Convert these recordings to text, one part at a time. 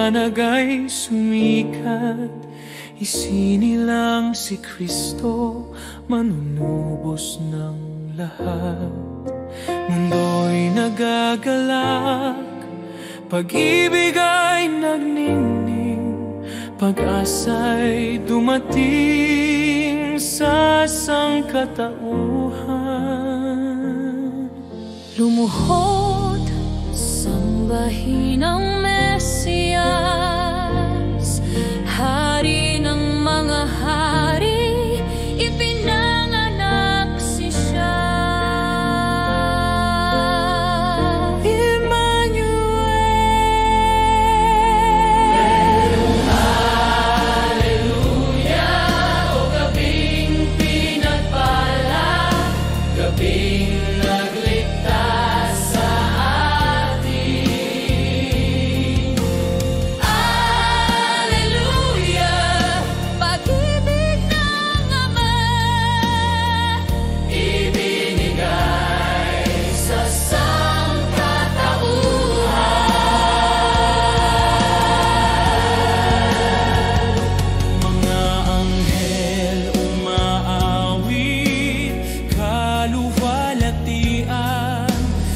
liwanag ay sumikat, isinilang si Kristo, manunubos ng lahat. Mundo'y nagagalak, pag-ibig ay nagningning, pag-asa'y dumating sa sangkatauhan. Lumuhod, sambahin ang Mesiyas, Hari ng mga hari, ipinanganak si siya. Emmanuel, Hallelujah, o gabing pinagpala, gabing nagligtas sa atin. Hallelujah, pag-ibig ng Ama, Ibinigay sa sangkatauhan. Mga anghel umaawit, kaluwalhatian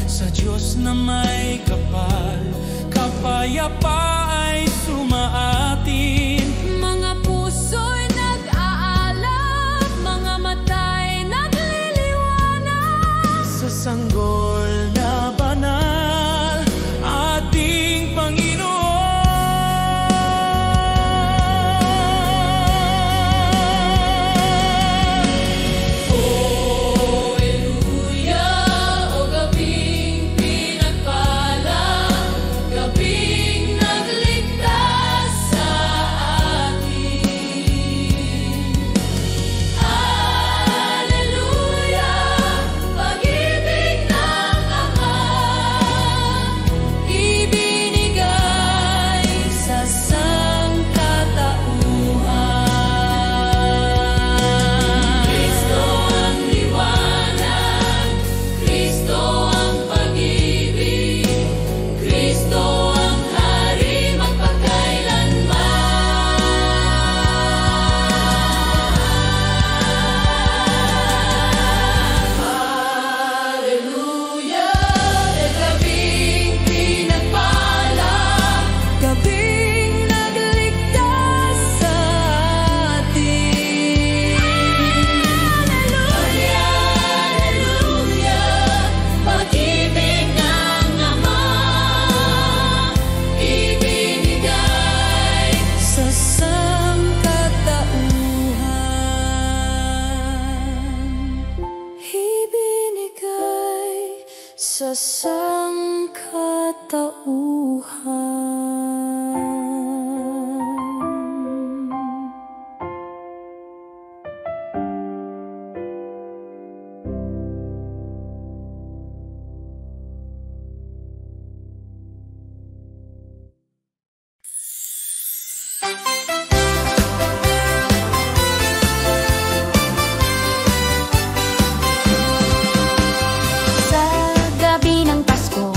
sa Diyos na may kapal, kapayapa ay sumaatin. mga puso'y nag-aalab, mga mata'y nagliliwanag. Sa sanggol na banal, ating Panginoon. Hallelujah, o gabing pinagpala, gabing nagligtas sa atin. Hallelujah, pag-ibig ng Ama, ibinigay sa sangkatauhan. Kristo ang liwanag, Kristo ang pag-ibig, Kristo ang Hari magpakailanman. Hallelujah, gabing pinagpala, gabing nagligtas sa atin. Hallelujah, pag-ibig ng Ama, ibinigay sa sangkatauhan. Ibinigay sa sangkatauhan. Sa gabi ng Pasko,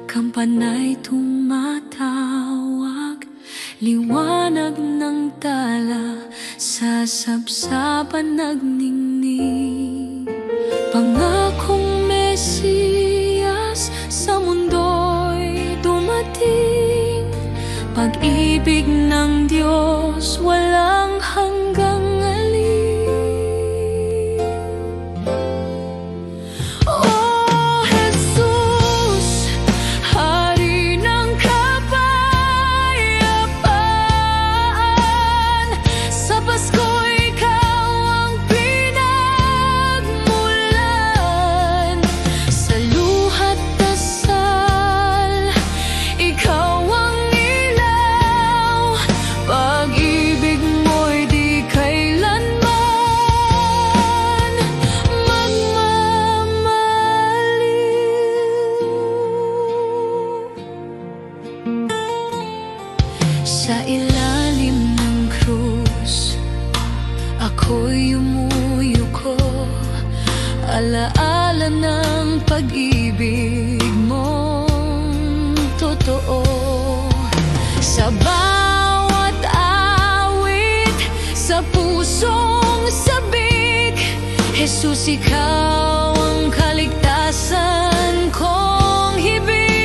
Kampanay tumatawag, liwanag ng tala, sa sapsapan nagningning. Pangakong Mesiyas sa mundo'y dumating, pag-ibig ng Diyos walang hanggang alin. Sa ilalim ng krus, ako'y yumuyuko, alaala ng pag-ibig mong totoo. Sa bawat awit, sa pusong sabik, Jesus, ikaw ang kaligtasan kong hibig.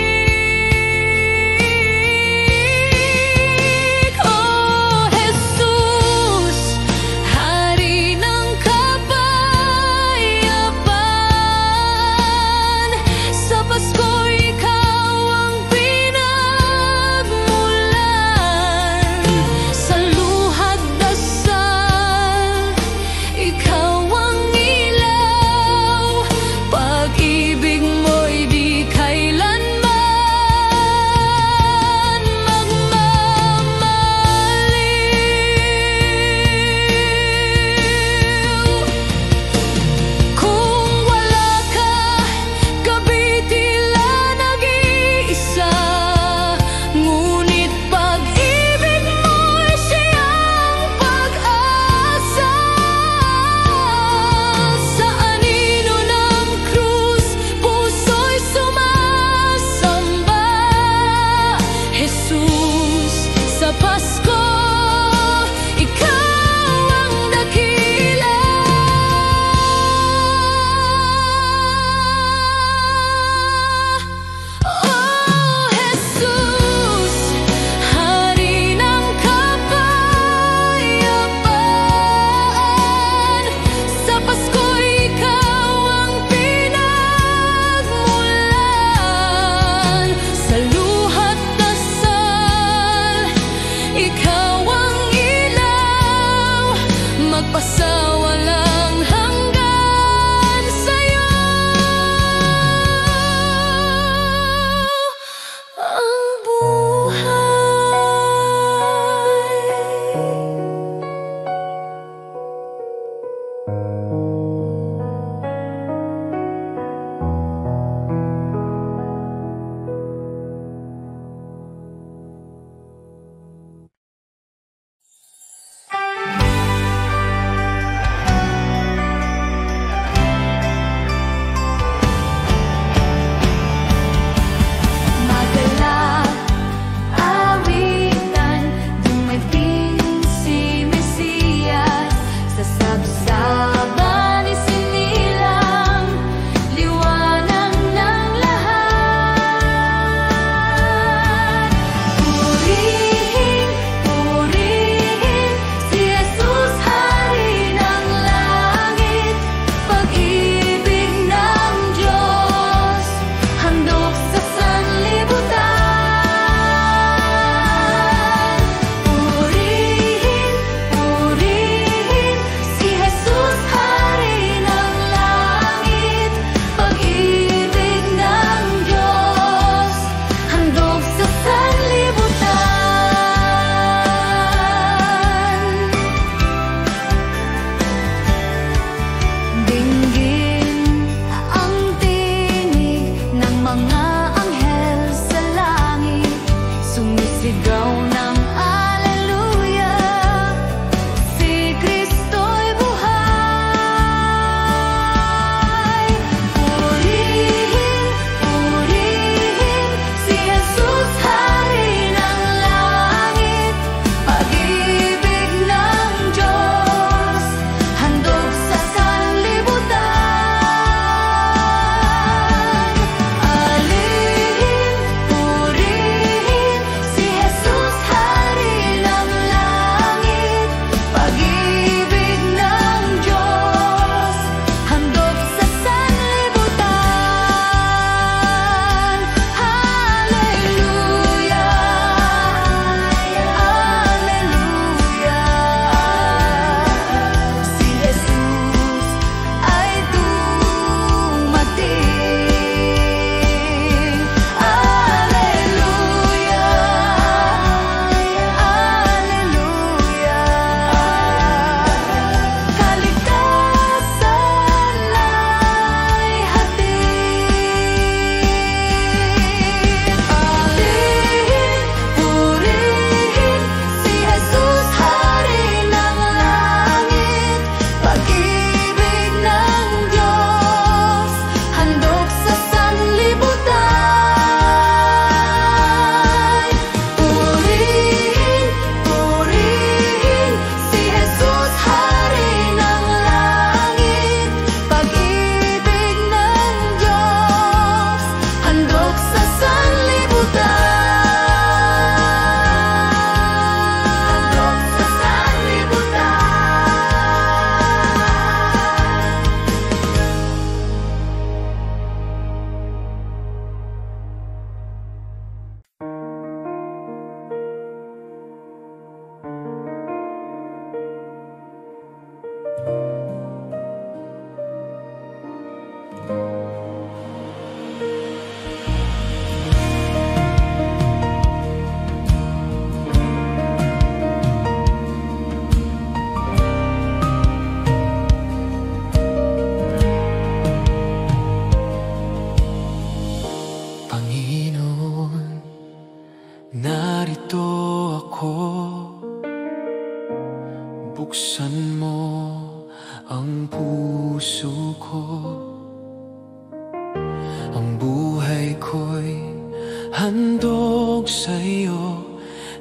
handog sa'yo,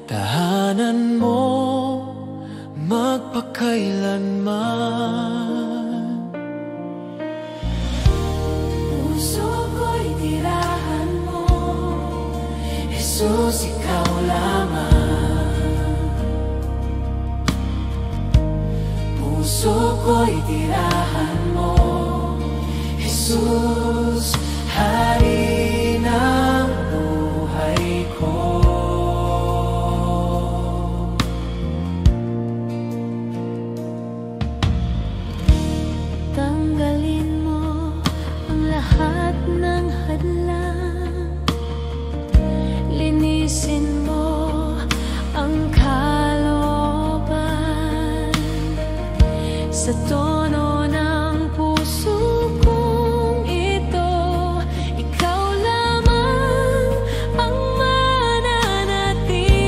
tahanan mo magpakailanman. Puso ko'y tirahan mo, Jesus, ikaw lamang. Puso ko'y tirahan mo, Jesus, Hari ng buhay ko. Tanggalin mo ang lahat ng hadlang, linisin mo ang kalooban sa tono ng puso kong ito. Ikaw lamang ang mananatili.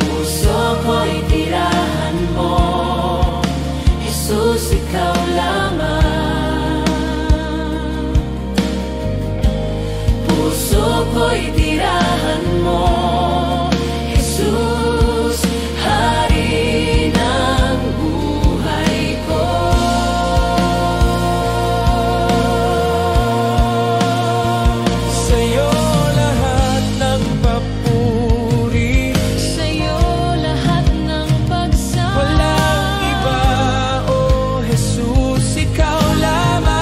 Puso ko'y tirahan mo, Jesus, ikaw lamang. Puso ko'y tirahan mo, Jesus, Hari ng buhay ko. Sa'yo lahat ng papuri, Sa'yo lahat ng pagsamba. walang iba, O Jesus, ikaw lamang.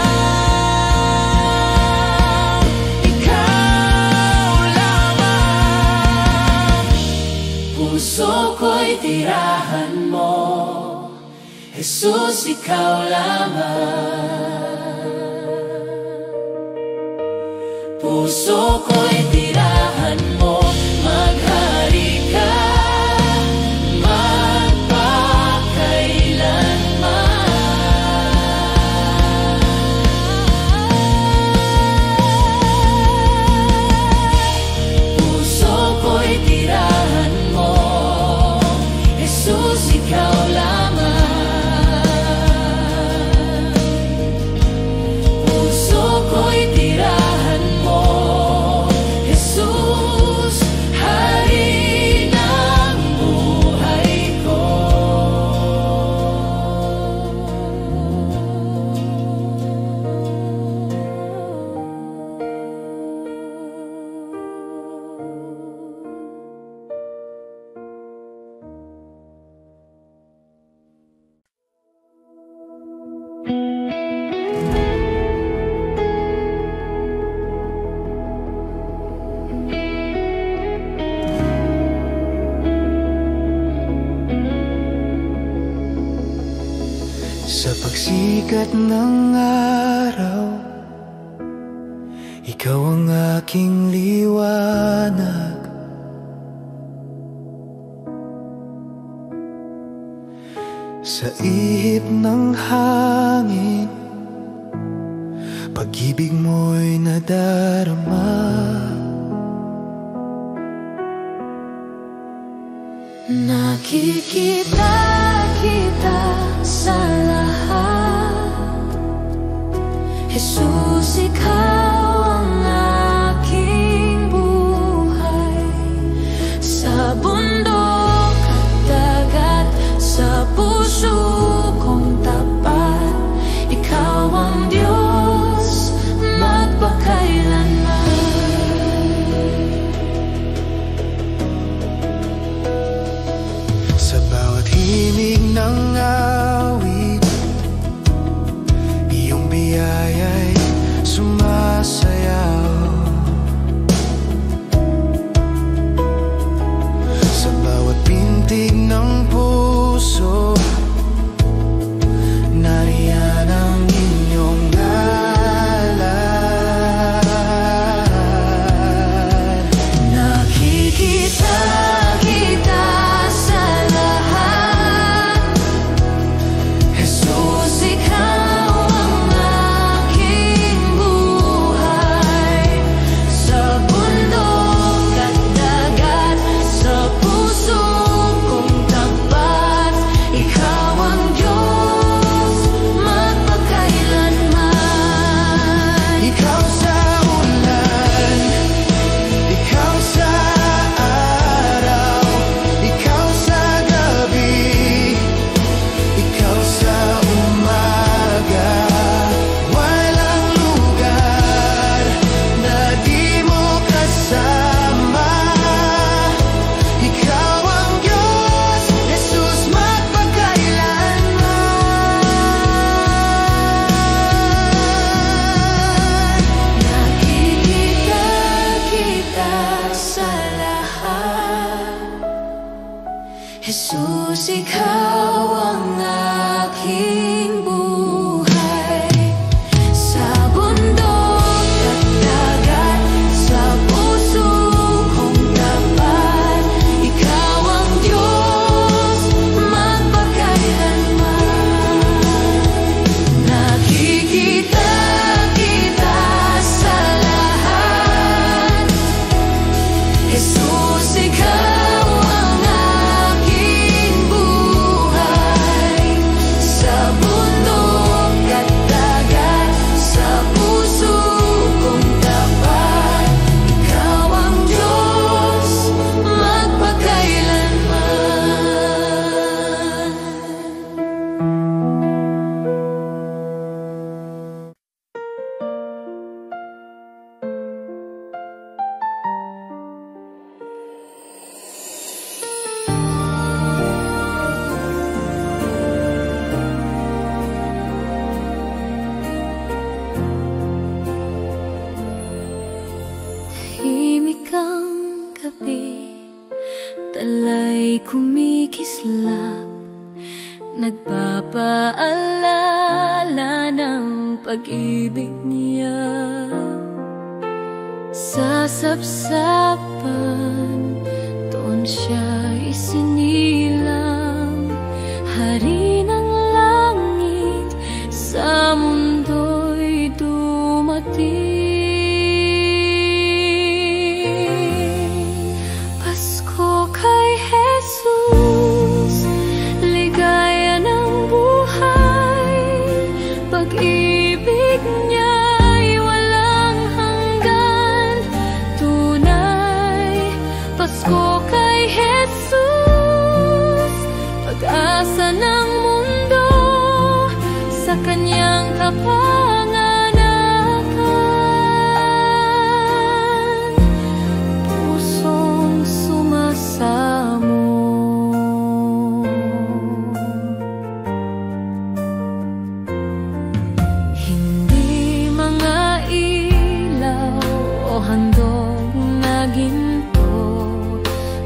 Ikaw lamang. Puso ko'y tirahan mo, Jesus, ikaw lamang. Puso ko'y tirahan mo, maghari ka magpakailanman. Puso ko'y tirahan mo, Jesus, ikaw lamang. Puso ko'y tirahan mo, Jesus, Hari ng buhay ko. Sa pagsikat ng araw, ikaw ang aking liwanag. Sa ihip ng hangin, pag-ibig mo'y nadarama. Nakikita kita sa lahat, Jesus, ikaw ang aking buhay. Sa bundok at dagat, sa puso kong tapat, ikaw ang Diyos magpakailanman. Sa bawat himig ng awit, iyong biyaya'y sumasayaw. Sa bawat pintig ng puso, nariyan ang inyong ngalan. Nakikita kita sa lahat, Jesus, ikaw ang Jesus, ikaw ang aking buhay. Sa bundok at dagat, sa puso kong tapat, ikaw ang Diyos magpakailanman. Nakikita kita sa lahat, Jesus, ikaw ang aking buhay. Sa bundok at dagat, sa puso kong tapat, ikaw ang Diyos magpakailanman. Tahimik ang gabi, tala'y kumikislap, nagpapaalala ng pag-ibig niya. Sa sapsapan, doon siya isinilang, hari ng langit, sa mundo'y dumating. Pasko kay Jesus, ligaya ng buhay, pag-ibig niya'y walang hanggan, tunay. Pasko kay Jesus, pag-asa ng mundo, sa kanyang kapanganakan, pusong sumasamo. Hindi mga ilaw o handog na ginto,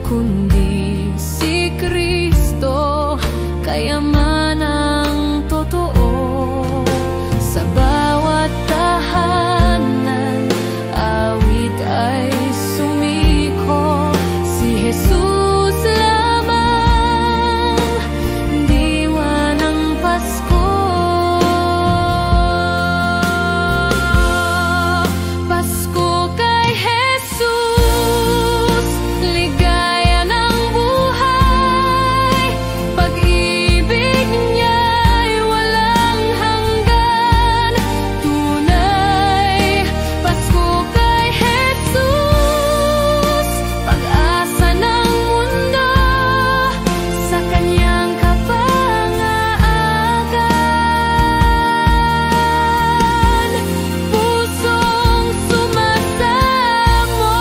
kundi si Kristo, kayamanang totoo. Sa bawat tahanan, awit ay sumiko, si Jesus lamang, diwa ng Pasko. Pasko kay Jesus, ligaya ng buhay, pag-ibig niya'y walang hanggan, tunay. Pasko kay Jesus, pag-asa ng mundo, sa kanyang kapanganakan, pusong sumasamo.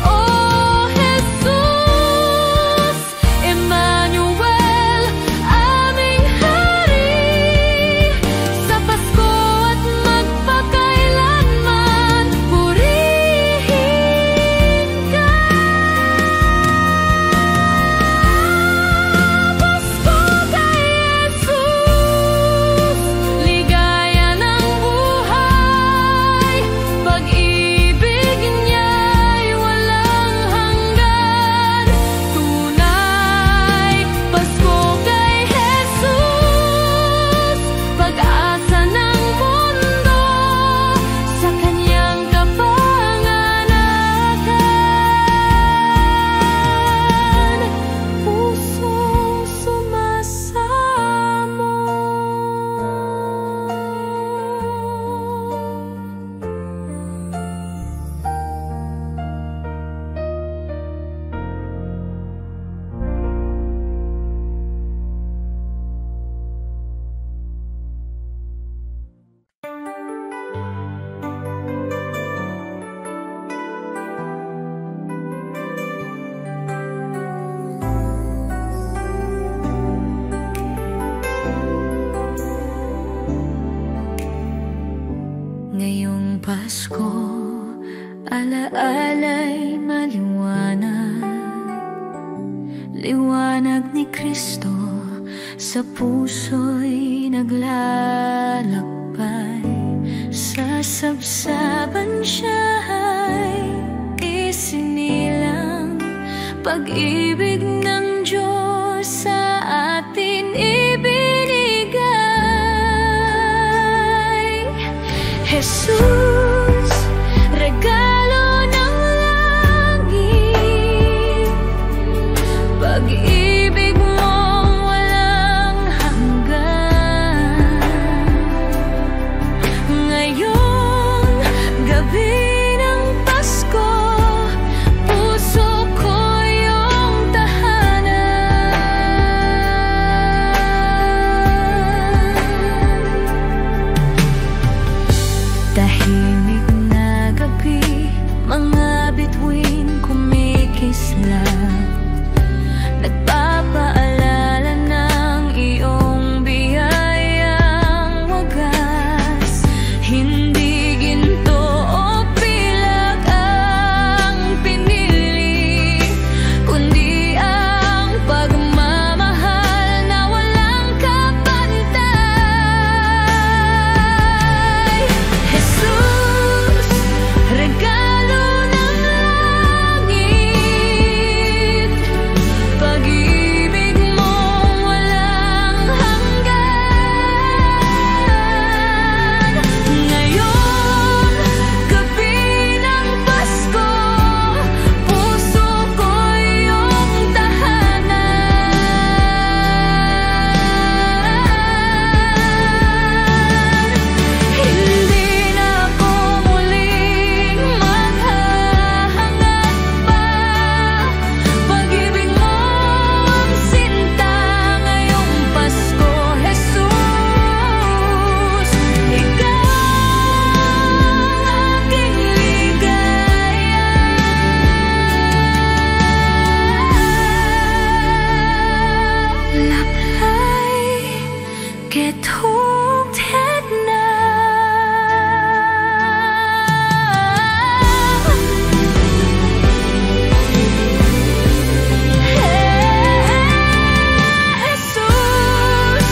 Oh Jesus, Emmanuel, aming hari, sa Pasko at magpakailanman, purihin ka. Pasko kay Jesus, ligaya ng buhay, pag-ibig niya'y walang hanggan, tunay. Pasko kay Jesus, pag-asa ng mundo, sa kanyang kapanganakan, pusong sumasamo. Ngayong Pasko, alaala'y Kristo sa puso'y naglalakbay. Sa sabsaban siya'y isinilang, pag-ibig ng Diyos sa atin ibinigay. Jesus, regalo ng langit, pag-ibig mong walang hanggan. Ngayong gabi ng Pasko, puso ko yung tahanan. Tahimik na gabi, mga bituin kumikislap, nagpapaalala ng iyong biyayang wagas. Hindi ginto o pilak ang pinili, kundi ang pagmamahal na walang kapantay. Jesus, regalo ng langit, pag-ibig mong walang hanggan. Ngayong gabi ng Pasko, puso ko yung tahanan. Hindi na ako muling maghahangad pa, pag-ibig mong sinta ngayong Pasko. Jesus, ikaw ang aking ligaya. Laplay ketong tet na Jesus,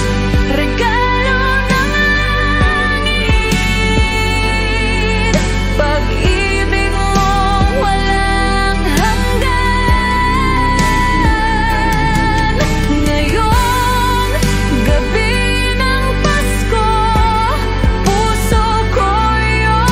regalo ng langit, pag-ibig mong walang hanggan. Ngayong gabi ng Pasko, puso ko yung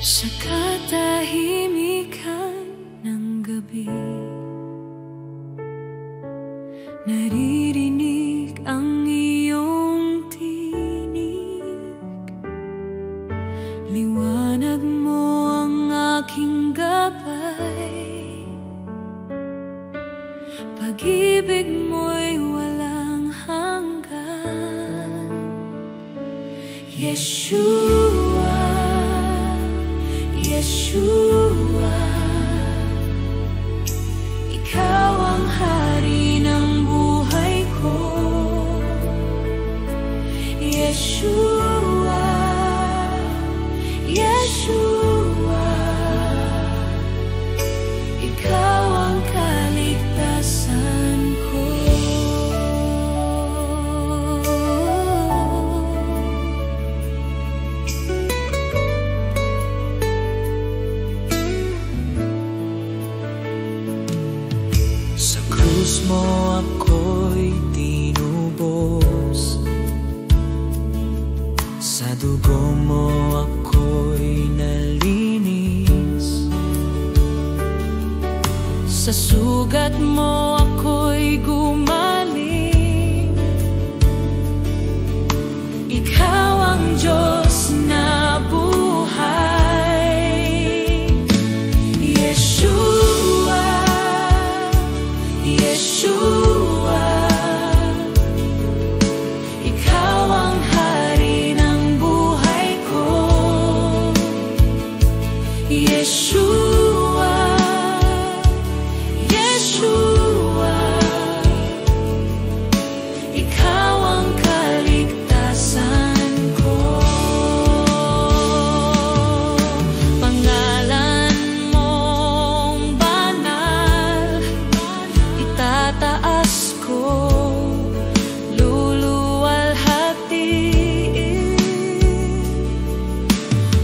sa katahimikan ng gabi, naririnig ang iyong tinig. Liwanag mo ang aking gabay, pag-ibig mo'y walang hanggan. Yeshua, Yeshua, ikaw ang hari ng buhay ko. Yeshua, Yeshua, ikaw ang kaligtasan ko. Sa krus mo ako'y tinubos, sa dugo mo ako'y nalinis, sa sugat mo ako'y gumaling. Ikaw Yeshua, Yeshua, Ikaw ang kaligtasan ko. Pangalan mong banal, itataas ko, luluwalhatiin.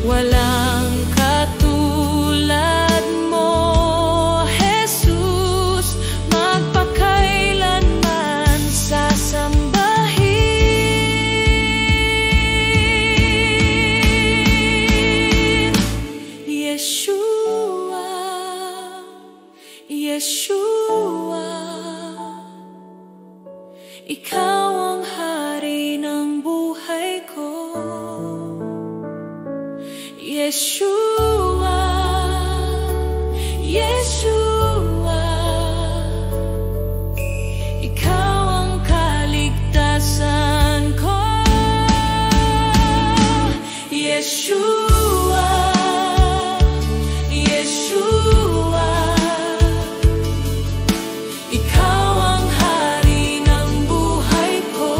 Walang katulad mo, Jesus, magpakailanman sasambahin. Yeshua, Yeshua, Ikaw ang hari ng buhay ko. Yeshua, Yeshua, Ikaw ang kaligtasan ko. Yeshua, Yeshua, Ikaw ang hari ng buhay ko.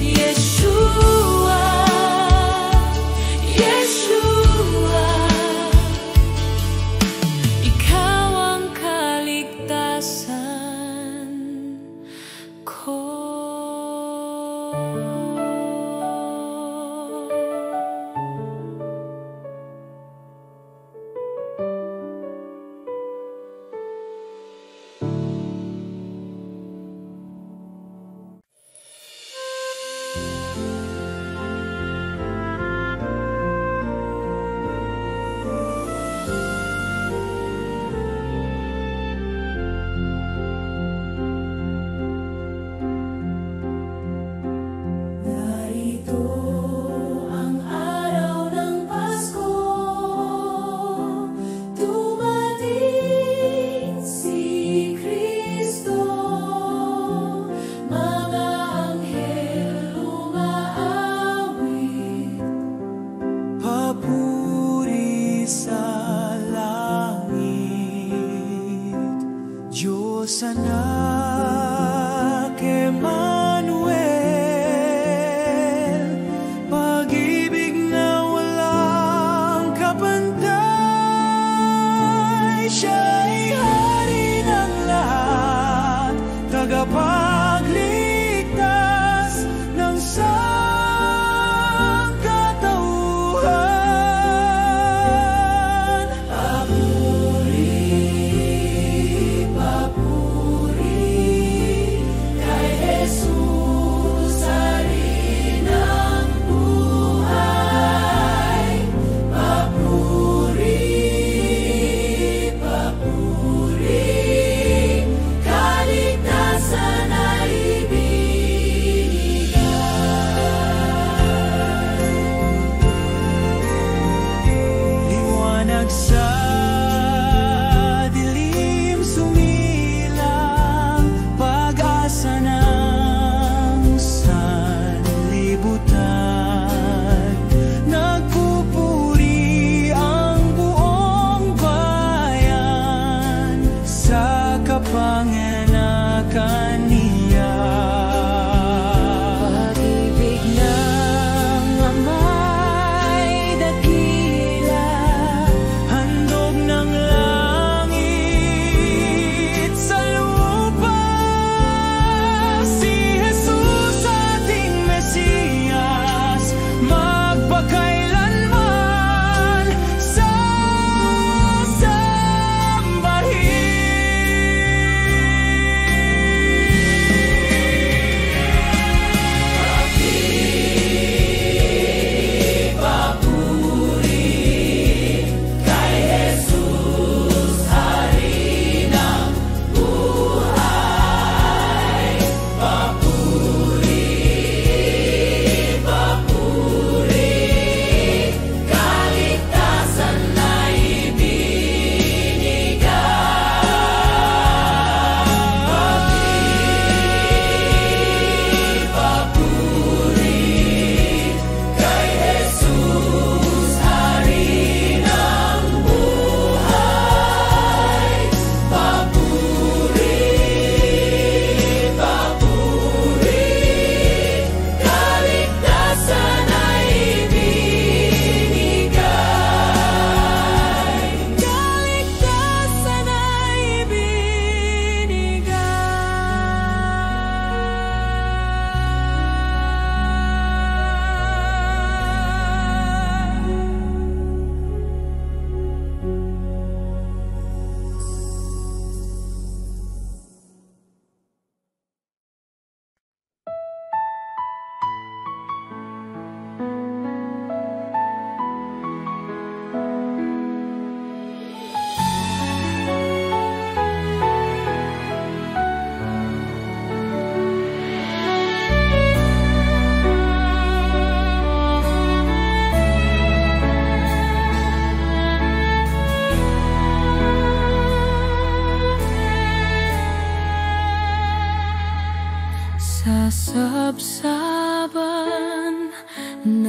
Yeshua, Yeshua, Ikaw ang kaligtasan ko. Narito ang araw ng Pasko, dumating si Kristo. Mga anghel umaawit, papuri sa langit. Diyos Anak Emmanuel, pag-ibig na walang kapantay. Siya'y hari ng lahat, tagapagligtas ng sangkatauhan. Papuri, papuri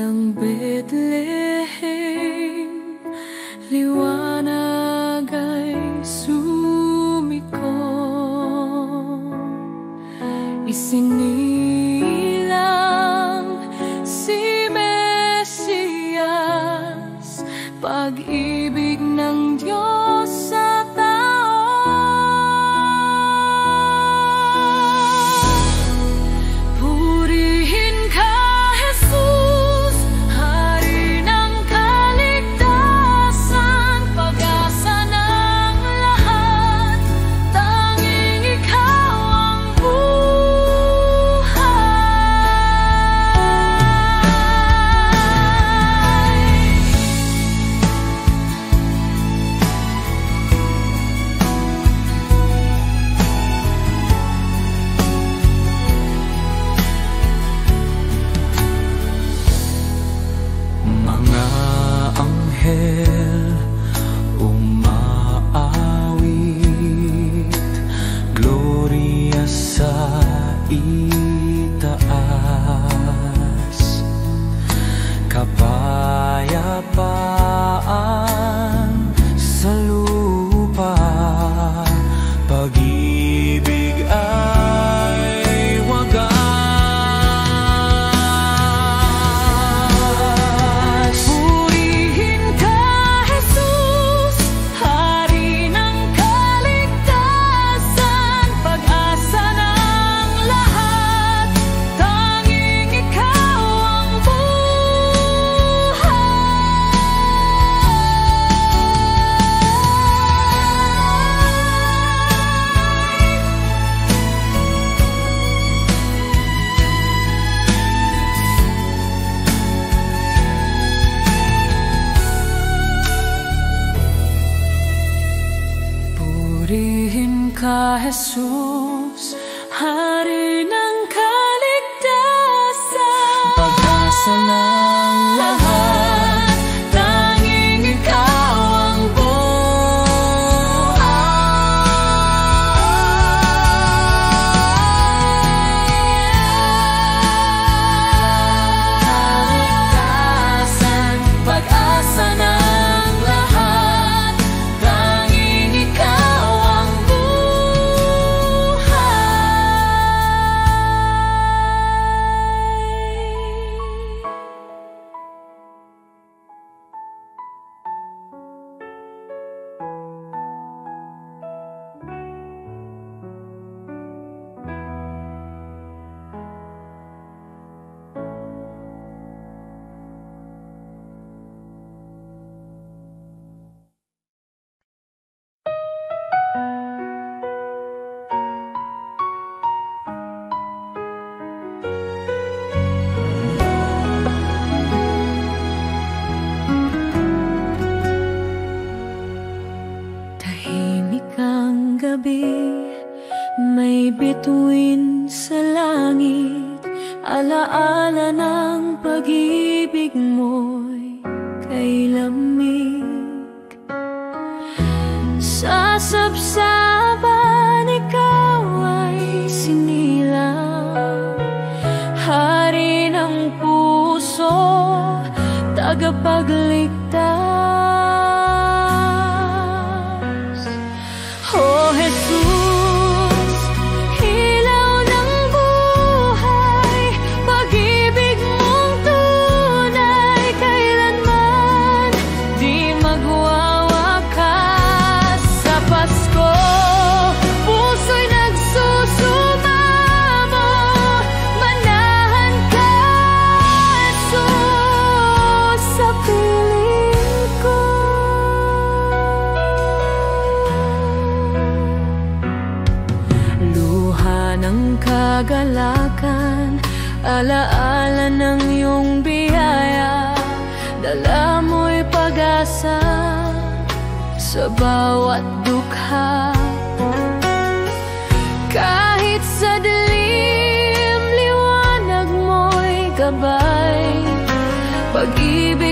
ng Bethlehem, liwanag ay sumiko. Isinilang si Mesiyas, pag-ibig ng Diyos sa tao. Purihin ka, Jesus, Hari ng kaligtasan, pag-asa ng lahat, tanging Ikaw ang buhay. Mga anghel umaawit, Gloria sa itaas, kapayapaan sa lupa, pag-ibig ay wagas. Purihin ka, Jesus, Hari ng kaligtasan, pag-asa ng lahat, tanging Ikaw ang buhay. Purihin ka, Jesus, Hari ng kaligtasan, Pag-asa ng lahat, tanging Ikaw ang kaligtasan, pag-asa ng lahat, tanging Ikaw ang buhay. Tahimik ang gabi, may bituin sa langit, alaala ng pag-ibig mo'y kay lamig. Sa sabsaban ikaw ay sinilang, Hari ng puso, tagapagligtas. Oh Jesus, ilaw ng buhay, pag-ibig mong tunay, kailanman di magwawakas. Sa Pasko, puso'y nagsusumamo, manahan ka, Jesus, sa piling ko. Luha ng kagalakan, alaala ng iyong biyaya, dala mo'y pag-asa sa bawat dukha. Kahit sa dilim, liwanag mo'y gabay, pag-ibig